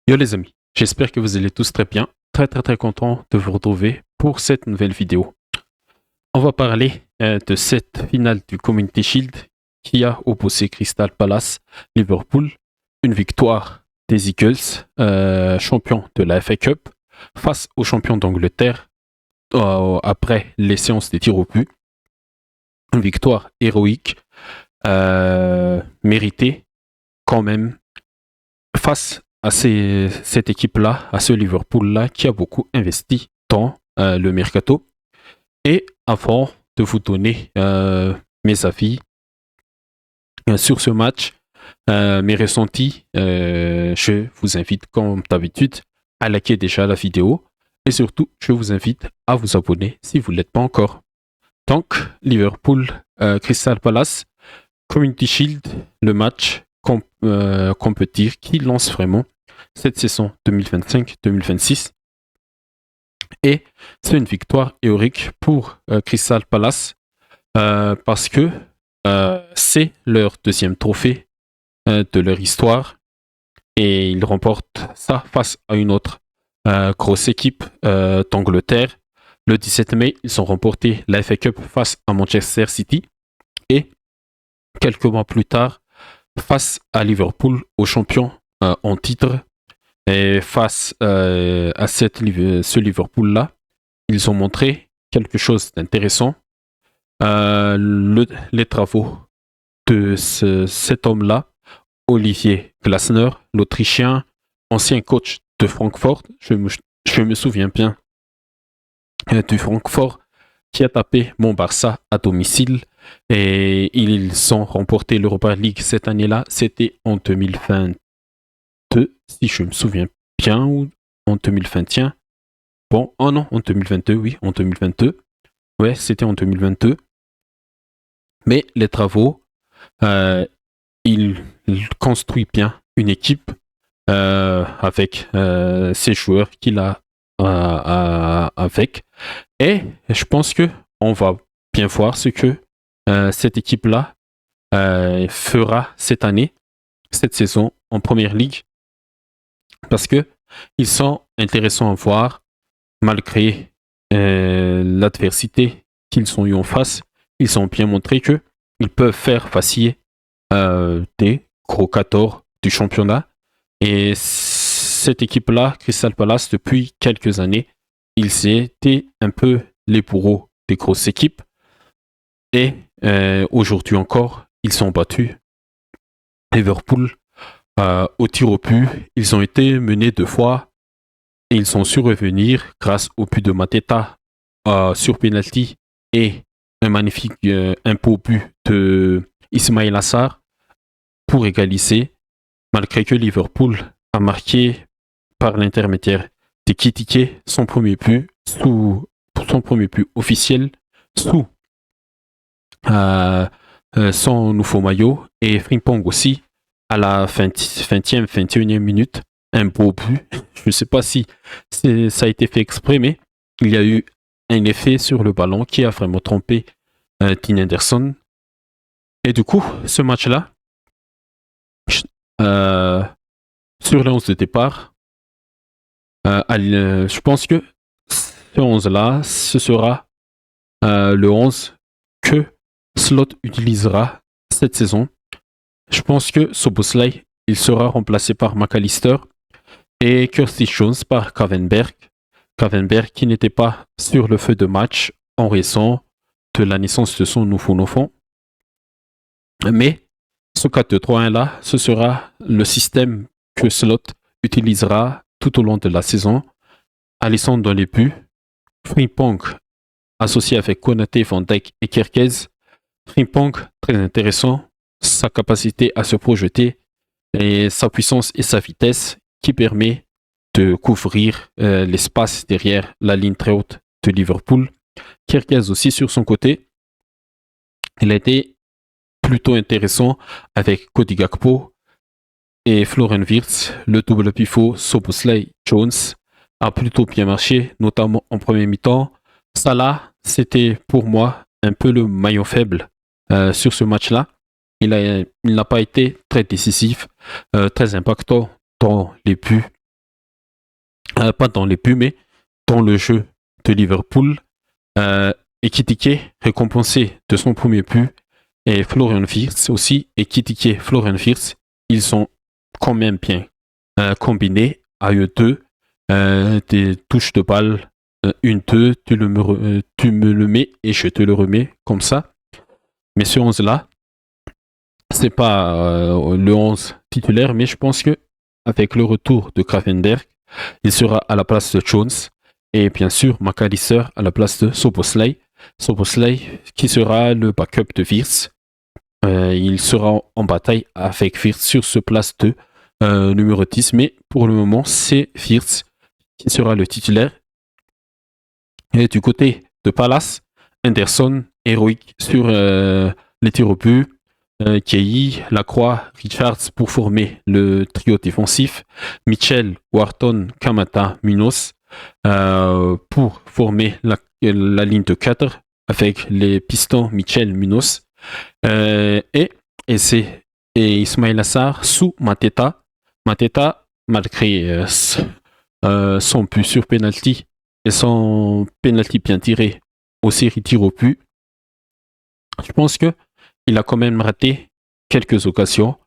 Yo les amis, j'espère que vous allez tous très bien. Très content de vous retrouver pour cette nouvelle vidéo. On va parler de cette finale du Community Shield qui a opposé Crystal Palace, Liverpool. Une victoire des Eagles, champions de la FA Cup, face aux champions d'Angleterre après les séances des tirs au but. Une victoire héroïque, méritée quand même, face à cette équipe-là, à ce Liverpool-là, qui a beaucoup investi dans le mercato. Et avant de vous donner mes avis sur ce match, mes ressentis, je vous invite comme d'habitude à liker déjà la vidéo et surtout, je vous invite à vous abonner si vous ne l'êtes pas encore. Donc, Liverpool, Crystal Palace, Community Shield, le match qu'on peut dire qui lance vraiment cette saison 2025-2026. Et c'est une victoire héroïque pour Crystal Palace parce que c'est leur deuxième trophée de leur histoire et ils remportent ça face à une autre grosse équipe d'Angleterre. Le 17 mai, ils ont remporté la FA Cup face à Manchester City et quelques mois plus tard, face à Liverpool, aux champions en titre. Et face à ce Liverpool-là, ils ont montré quelque chose d'intéressant. Les travaux de cet homme-là, Olivier Glasner, l'Autrichien, ancien coach de Francfort, je me souviens bien du Francfort, qui a tapé mon Barça à domicile. Et ils ont remporté l'Europa League cette année-là. C'était en 2022, si je me souviens bien, ou en 2021. Bon, oh non, en 2022, oui, en 2022. Ouais, c'était en 2022. Mais les travaux, il construit bien une équipe avec ses joueurs qu'il a avec. Et je pense que on va bien voir ce que cette équipe-là fera cette année, cette saison en Première Ligue, parce que ils sont intéressants à voir malgré l'adversité qu'ils ont eu en face. Ils ont bien montré que ils peuvent faire vaciller des gros 14 du championnat. Et cette équipe-là, Crystal Palace, depuis quelques années, ils étaient un peu les bourreaux des grosses équipes. Et aujourd'hui encore, ils sont battus. Liverpool, au tir au but, ils ont été menés 2 fois et ils ont su revenir grâce au but de Mateta sur penalty et un magnifique un beau but de Ismail Assar pour égaliser, malgré que Liverpool a marqué par l'intermédiaire de Kitike son premier but officiel sous son nouveau maillot, et Frimpong aussi à la 20e, 21e minute, un beau but. Je ne sais pas si ça a été fait exprès, mais il y a eu un effet sur le ballon qui a vraiment trompé Dean Henderson. Et du coup, ce match-là, sur le 11 de départ, je pense que ce 11-là, ce sera le 11 que Slot utilisera cette saison. Je pense que Szoboszlai, il sera remplacé par McAllister et Curtis Jones par Gravenberch. Gravenberch qui n'était pas sur le feu de match en raison de la naissance de son nouveau enfant. Mais ce 4-2-3-1 là, ce sera le système que Slot utilisera tout au long de la saison. Alisson dans les buts, Frimpong associé avec Konaté, Van Dijk et Kerkez. Frimpong, très intéressant, sa capacité à se projeter, et sa puissance et sa vitesse qui permet de couvrir l'espace derrière la ligne très haute de Liverpool. Kerkez aussi sur son côté, il a été plutôt intéressant avec Cody Gakpo et Florian Wirtz. Le double pivot Szoboszlai Jones a plutôt bien marché, notamment en premier mi-temps. Salah, c'était pour moi un peu le maillon faible sur ce match-là. Il n'a pas été très décisif, très impactant dans les buts pas dans les buts, mais dans le jeu de Liverpool. Ekitike récompensé de son premier but et Florian Wirtz aussi. Ekitike et Florian Wirtz, ils sont quand même bien combinés à eux deux. Des touches de balle, une, deux, tu me le mets et je te le remets comme ça. Mais ce 11-là, c'est pas le 11 titulaire, mais je pense que avec le retour de Gravenberch, il sera à la place de Jones et bien sûr McAllister à la place de Szoboszlai. Szoboszlai qui sera le backup de Wirtz. Il sera en bataille avec Wirtz sur ce place de numéro 10, mais pour le moment c'est Wirtz qui sera le titulaire. Et du côté de Palace, Henderson héroïque sur les tirs au but. Kei, Lacroix, Richards pour former le trio défensif, Mitchell, Wharton, Kamata, Munoz pour former la ligne de 4 avec les pistons Mitchell, Munoz et Ismail Assar sous Mateta. Mateta, malgré son but sur penalty et son penalty bien tiré aux séries tirs au but, je pense que il a quand même raté quelques occasions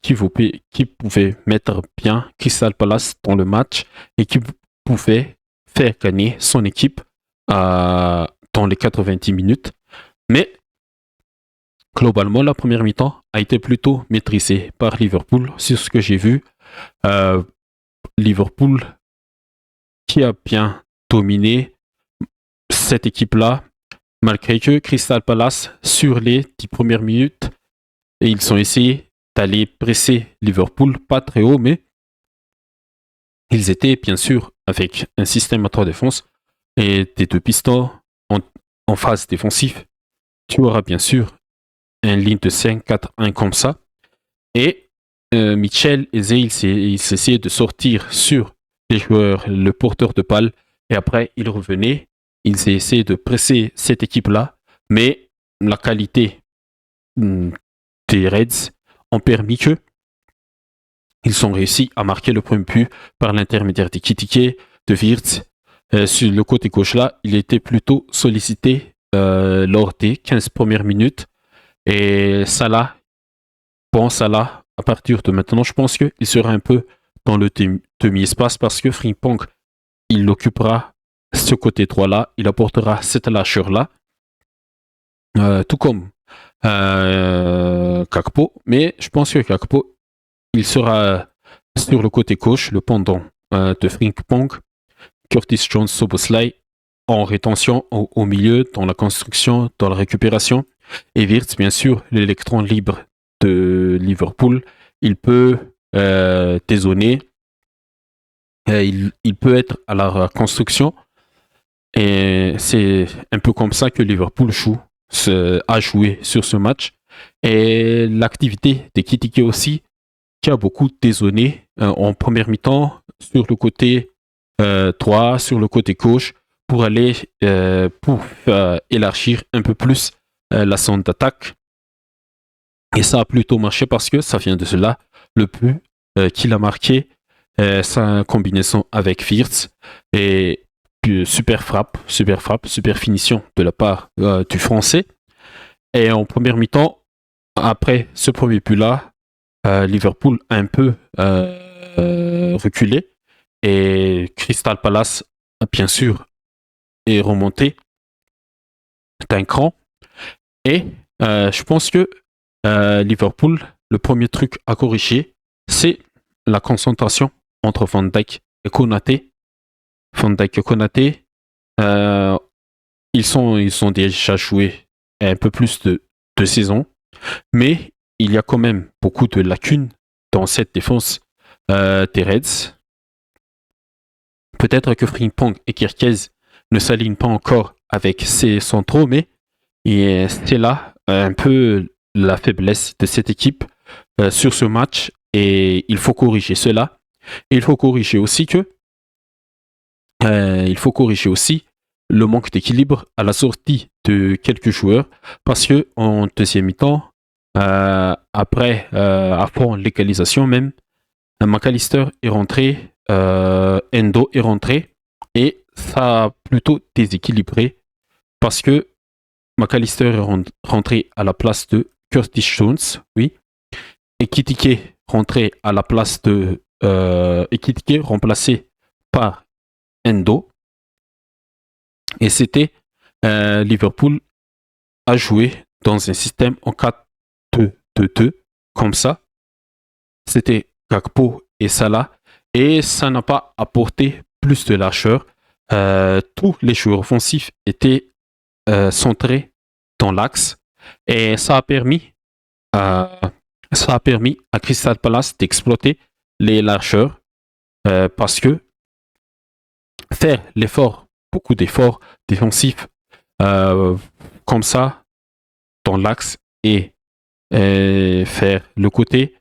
qui pouvaient mettre bien Crystal Palace dans le match et qui pouvaient faire gagner son équipe dans les 90 minutes. Mais globalement, la première mi-temps a été plutôt maîtrisée par Liverpool. Sur ce que j'ai vu, Liverpool qui a bien dominé cette équipe-là, malgré que Crystal Palace, sur les 10 premières minutes, ils ont essayé d'aller presser Liverpool, pas très haut, mais ils étaient bien sûr avec un système à 3 défenses et des deux pistons en phase défensive. Tu auras bien sûr une ligne de 5-4-1 comme ça. Et Mitchell et Zé, ils essayaient de sortir sur les joueurs, le porteur de balle, et après ils revenaient. Ils essaient de presser cette équipe-là, mais la qualité des Reds ont permis que ils ont réussi à marquer le premier but par l'intermédiaire d'Ekitike, de Wirtz. Sur le côté gauche-là, il était plutôt sollicité lors des 15 premières minutes. Et Salah, à partir de maintenant, je pense qu'il sera un peu dans le demi-espace parce que Frimpong, il occupera ce côté droit-là, il apportera cette lâcheur-là, tout comme Gakpo, mais je pense que Gakpo, il sera sur le côté gauche, le pendant de Frimpong, Curtis Jones, Szoboszlai, en rétention au milieu, dans la construction, dans la récupération, et Wirtz, bien sûr, l'électron libre de Liverpool, il peut dézonner, il peut être à la construction. Et c'est un peu comme ça que Liverpool a joué sur ce match. Et l'activité d'Ekitike aussi, qui a beaucoup dézonné en première mi-temps sur le côté droit, sur le côté gauche, pour aller élargir un peu plus la zone d'attaque. Et ça a plutôt marché parce que ça vient de cela. Le but qu'il a marqué, sa combinaison avec Wirtz et super frappe, super finition de la part du Français. Et en première mi-temps, après ce premier but-là, Liverpool a un peu reculé et Crystal Palace, bien sûr, est remonté d'un cran. Et je pense que Liverpool, le premier truc à corriger, c'est la concentration entre Van Dijk et Konaté. Van Dijk et Konaté, ils ont déjà joué un peu plus de 2 saisons, mais il y a quand même beaucoup de lacunes dans cette défense des Reds. Peut-être que Frimpong et Kirkez ne s'alignent pas encore avec ces centraux, mais c'est là un peu la faiblesse de cette équipe sur ce match et il faut corriger cela. Et il faut corriger aussi le manque d'équilibre à la sortie de quelques joueurs parce que en deuxième mi-temps, avant l'égalisation même, McAllister est rentré Endo est rentré et ça a plutôt déséquilibré parce que McAllister est rentré à la place de Curtis Jones, oui, et Kitike rentré à la place de Ekitike remplacé par Endo. Et c'était Liverpool a joué dans un système en 4-2-2-2 comme ça. C'était Gakpo et Salah et ça n'a pas apporté plus de largeur. Tous les joueurs offensifs étaient centrés dans l'axe et ça a permis à Crystal Palace d'exploiter les largeurs parce que faire beaucoup d'efforts défensifs euh, comme ça dans l'axe et faire le côté,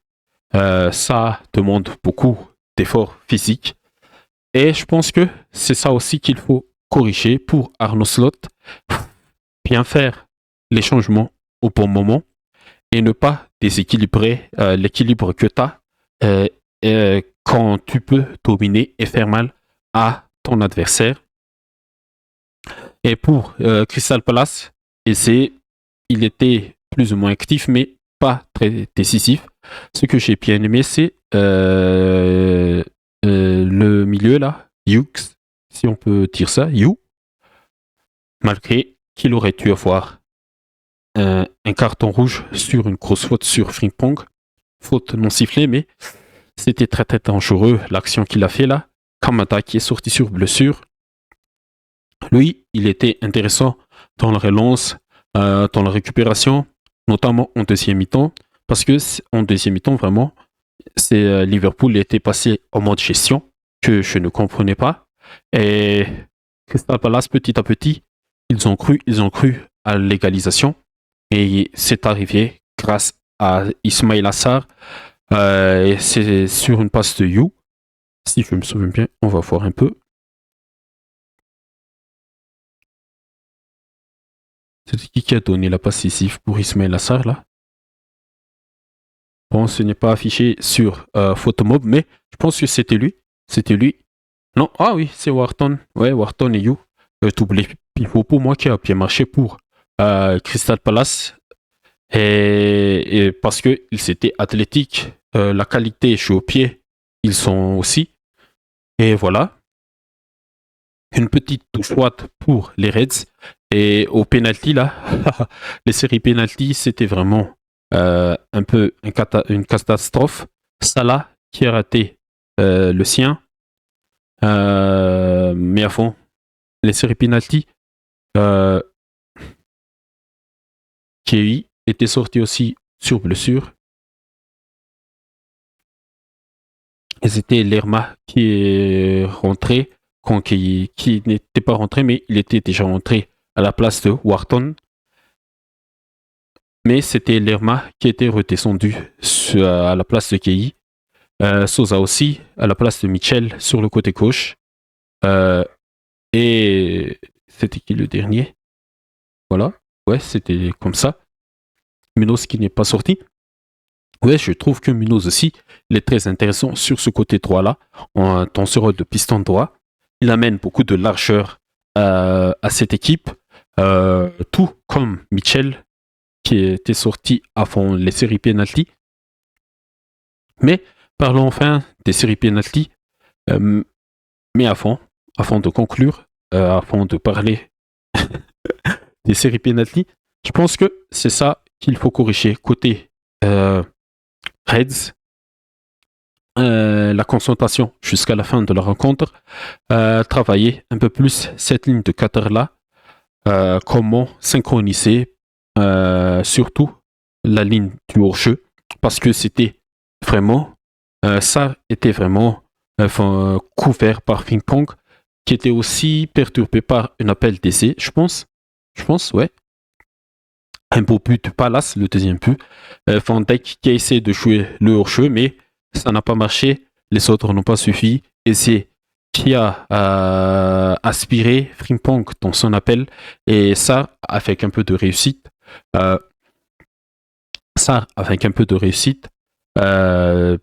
ça demande beaucoup d'efforts physiques. Et je pense que c'est ça aussi qu'il faut corriger pour Arno Slot, bien faire les changements au bon moment et ne pas déséquilibrer l'équilibre que tu as quand tu peux dominer et faire mal à ton adversaire. Et pour Crystal Palace, il était plus ou moins actif, mais pas très décisif. Ce que j'ai bien aimé, c'est le milieu là, Hughes, si on peut dire ça, malgré qu'il aurait dû avoir un carton rouge sur une grosse faute sur Frimpong, faute non sifflée, mais c'était très très dangereux l'action qu'il a fait là. Kamada qui est sorti sur blessure. Lui, il était intéressant dans la relance, dans la récupération, notamment en deuxième mi-temps, parce que en deuxième mi-temps, vraiment, Liverpool était passé en mode gestion que je ne comprenais pas. Et Crystal Palace, petit à petit, ils ont cru à l'égalisation. Et c'est arrivé grâce à Ismail Assar. Et c'est sur une passe de You. Si je me souviens bien, on va voir un peu. C'est qui a donné la passe décisive pour Ismail Assar là? Bon, ce n'est pas affiché sur Photomob, mais je pense que c'était lui. C'était lui. Non, ah oui, c'est Wharton. Ouais, Wharton et You. Doublé pivot pour moi qui a bien marché pour Crystal Palace. Et parce qu'ils étaient athlétiques, la qualité chez au pied, ils sont aussi. Et voilà. Une petite touche droite pour les Reds. Et au penalty, là, les séries penalty, c'était vraiment un peu une catastrophe. Salah qui a raté le sien. Mais à fond, les séries penalty, Kei était sorti aussi sur blessure. Et c'était Lerma qui est rentré, qui n'était pas rentré, mais il était déjà rentré à la place de Wharton. Mais c'était Lerma qui était redescendu à la place de Kei. Sosa aussi, à la place de Mitchell sur le côté gauche. Et c'était qui le dernier? Voilà. Ouais, c'était comme ça. Munoz qui n'est pas sorti. Ouais, je trouve que Munoz aussi, il est très intéressant sur ce côté droit-là, dans ce rôle de piston droit. Il amène beaucoup de largeur à cette équipe, tout comme Mitchell, qui était sorti avant les séries penalty. Mais parlons enfin des séries penalty. Mais avant de conclure, avant de parler des séries penalty, je pense que c'est ça qu'il faut corriger côté Reds. La concentration jusqu'à la fin de la rencontre, travailler un peu plus cette ligne de 4 là, comment synchroniser surtout la ligne du hors-jeu, parce que c'était vraiment, ça était vraiment couvert par Ping Pong, qui était aussi perturbé par un appel d'essai, je pense, ouais. Un beau but de Palace, le deuxième but. Van Dijk qui a essayé de jouer le hors-jeu, mais ça n'a pas marché. Les autres n'ont pas suffi. Et c'est qui a aspiré Frimpong dans son appel. Et ça, avec un peu de réussite,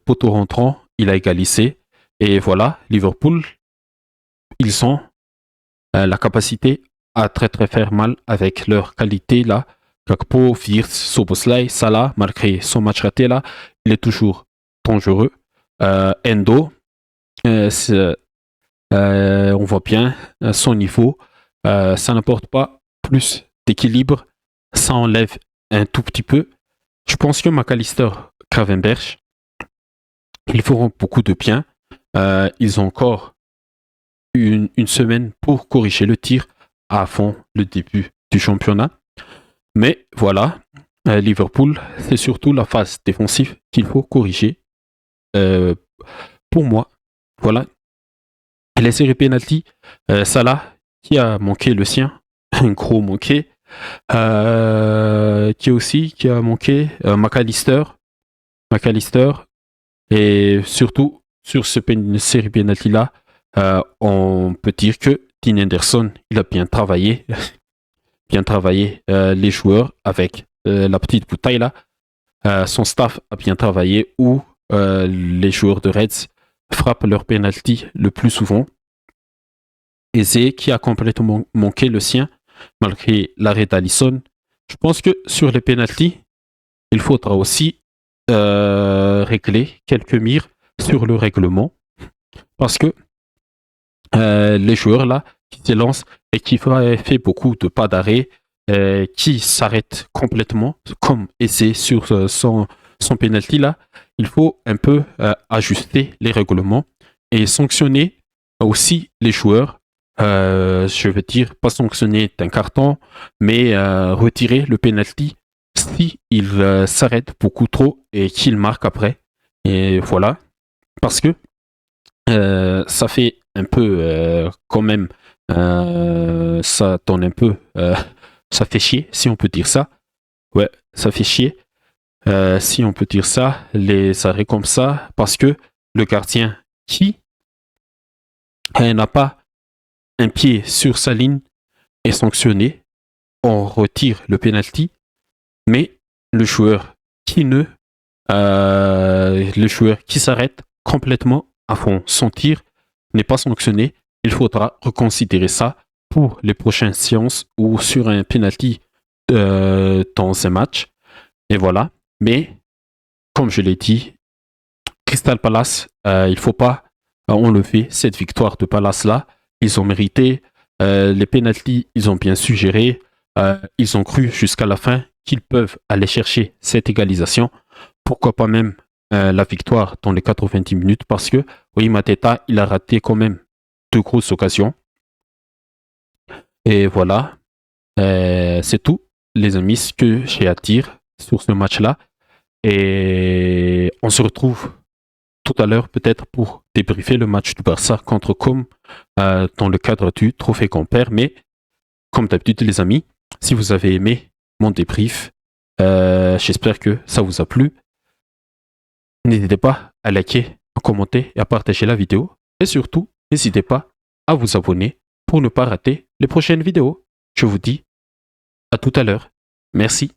poteau rentrant, il a égalisé. Et voilà, Liverpool, ils ont la capacité à très très faire mal avec leur qualité là. Gakpo, Wirtz, Szoboszlai, Salah, malgré son match raté là, il est toujours dangereux. Endo, euh, on voit bien son niveau. Ça n'apporte pas plus d'équilibre. Ça enlève un tout petit peu. Je pense que McAllister, Gravenberch, ils feront beaucoup de bien. Ils ont encore une semaine pour corriger le tir avant le début du championnat. Mais voilà, Liverpool, c'est surtout la phase défensive qu'il faut corriger. Euh, pour moi, voilà. Les séries penalty, Salah qui a manqué le sien, un gros manqué. Qui a manqué McAllister, et surtout sur série penalty là, on peut dire que Dean Henderson il a bien travaillé les joueurs avec la petite bouteille là. Son staff a bien travaillé où les joueurs de Reds frappent leur penalty le plus souvent. Eze qui a complètement manqué le sien malgré l'arrêt d'Alisson. Je pense que sur les penalties, il faudra aussi régler quelques mires sur le règlement parce que les joueurs là qui se lancent et qui fait beaucoup de pas d'arrêt, qui s'arrêtent complètement, comme Eze sur son penalty là, il faut un peu ajuster les règlements et sanctionner aussi les joueurs. Je veux dire, pas sanctionner d'un carton, mais retirer le penalty si il s'arrête beaucoup trop et qu'il marque après. Et voilà, parce que ça fait un peu quand même, ça donne un peu, ça fait chier si on peut dire ça. Ouais, ça fait chier si on peut dire ça, les arrêts comme ça, parce que le gardien qui n'a pas un pied sur sa ligne est sanctionné, on retire le penalty, mais le joueur qui ne, le joueur qui s'arrête complètement à fond son tir n'est pas sanctionné. Il faudra reconsidérer ça pour les prochaines séances ou sur un penalty dans un match. Et voilà. Mais comme je l'ai dit, Crystal Palace, il ne faut pas enlever cette victoire de Palace là. Ils ont mérité. Les penalties, ils ont bien su gérer. Ils ont cru jusqu'à la fin qu'ils peuvent aller chercher cette égalisation. Pourquoi pas même la victoire dans les 90 minutes parce que, oui, Mateta, il a raté quand même deux grosses occasions. Et voilà, c'est tout, les amis, ce que j'ai à dire sur ce match-là. Et on se retrouve tout à l'heure peut-être pour débriefer le match du Barça contre Com dans le cadre du Trophée Compère. Mais comme d'habitude, les amis, si vous avez aimé mon débrief, j'espère que ça vous a plu. N'hésitez pas à liker, à commenter et à partager la vidéo. Et surtout, n'hésitez pas à vous abonner pour ne pas rater les prochaines vidéos. Je vous dis à tout à l'heure. Merci.